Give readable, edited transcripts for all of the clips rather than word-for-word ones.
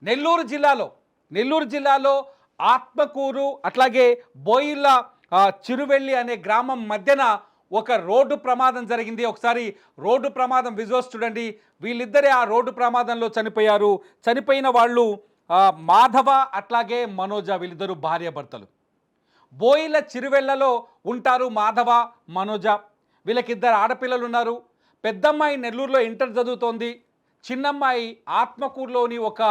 నెల్లూరు జిల్లాలో ఆత్మకూరు అట్లాగే బోయిల చిరువెల్లి అనే గ్రామం మధ్యన ఒక రోడ్డు ప్రమాదం జరిగింది. ఒకసారి రోడ్డు ప్రమాదం విజువల్స్ చూడండి. వీళ్ళిద్దరే ఆ రోడ్డు ప్రమాదంలో చనిపోయారు. చనిపోయిన వాళ్ళు మాధవ అట్లాగే మనోజ, వీళ్ళిద్దరూ భార్యాభర్తలు. బోయిల చిరువెల్లలో ఉంటారు మాధవ, మనోజ. వీళ్ళకిద్దరు ఆడపిల్లలు ఉన్నారు. పెద్దమ్మాయి నెల్లూరులో ఇంటర్ చదువుతోంది. చిన్నమ్మాయి ఆత్మకూరులోని ఒక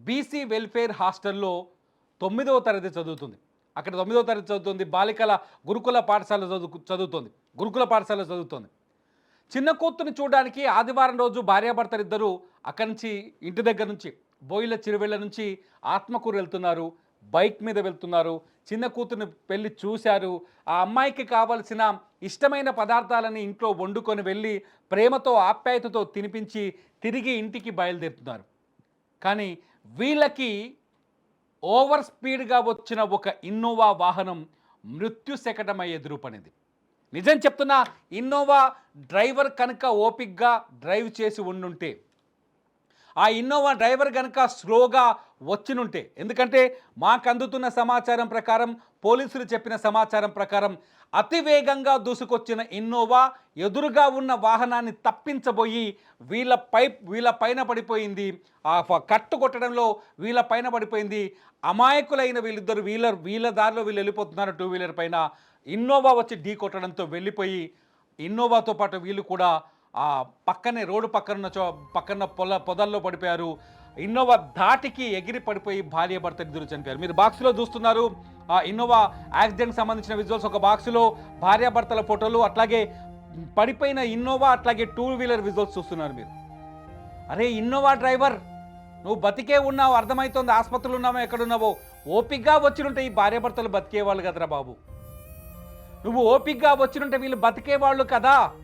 బీసీ వెల్ఫేర్ హాస్టల్లో 9వ తరగతి చదువుతుంది. అక్కడ 9వ తరగతి చదువుతుంది. బాలికల గురుకుల పాఠశాల చదువుతోంది. చిన్న కూతుర్ని చూడడానికి ఆదివారం రోజు భార్యాభర్తలు ఇద్దరు అక్కడి నుంచి, ఇంటి దగ్గర నుంచి, బోయిల చిరువెళ్ళ నుంచి ఆత్మకూరు వెళ్తున్నారు. బైక్ మీద వెళ్తున్నారు. చిన్న కూతుర్ని పెళ్ళి చూశారు. ఆ అమ్మాయికి కావలసిన ఇష్టమైన పదార్థాలని ఇంట్లో వండుకొని వెళ్ళి ప్రేమతో ఆప్యాయతతో తినిపించి తిరిగి ఇంటికి బయలుదేరుతున్నారు. కానీ వీళ్ళకి ఓవర్ స్పీడ్గా వచ్చిన ఒక ఇన్నోవా వాహనం మృత్యు శకటమై ఎదురుపడింది. నిజం చెప్తున్నా, ఇన్నోవా డ్రైవర్ కనుక ఓపిక్గా డ్రైవ్ చేసి ఉండుంటే, ఆ ఇన్నోవా డ్రైవర్ కనుక స్లోగా వచ్చినుంటే, ఎందుకంటే మాకు అందుతున్న సమాచారం ప్రకారం, పోలీసులు చెప్పిన సమాచారం ప్రకారం అతివేగంగా దూసుకొచ్చిన ఇన్నోవా ఎదురుగా ఉన్న వాహనాన్ని తప్పించబోయి వీళ్ళ పైన పడిపోయింది. ఆ కట్టు కొట్టడంలో వీళ్ళ పైన పడిపోయింది. అమాయకులైన వీళ్ళిద్దరు వీళ్ళ దారిలో వీళ్ళు వెళ్ళిపోతున్నారు. 2 వీలర్ పైన ఇన్నోవా వచ్చి ఢీ కొట్టడంతో వెళ్ళిపోయి, ఇన్నోవాతో పాటు వీళ్ళు కూడా ఆ పక్కనే రోడ్డు పక్కన పొదల్లో పడిపోయారు. ఇన్నోవా ధాటికి ఎగిరి పడిపోయి భార్యాభర్త ఇద్దరు చనిపోయారు. మీరు బాక్స్లో చూస్తున్నారు ఆ ఇన్నోవా యాక్సిడెంట్కి సంబంధించిన విజువల్స్. ఒక బాక్సులో భార్యాభర్తల ఫోటోలు, అట్లాగే పడిపోయిన ఇన్నోవా, అట్లాగే 2 వీలర్ విజువల్స్ చూస్తున్నారు మీరు. అరే ఇన్నోవా డ్రైవర్, నువ్వు బతికే ఉన్నావు, అర్థమవుతోంది. ఆసుపత్రులు ఉన్నావో ఎక్కడున్నావో. ఓపిక్గా వచ్చినుంటే ఈ భార్యాభర్తలు బతికేవాళ్ళు కదరా బాబు. నువ్వు ఓపిక్గా వచ్చినుంటే వీళ్ళు బతికేవాళ్ళు కదా.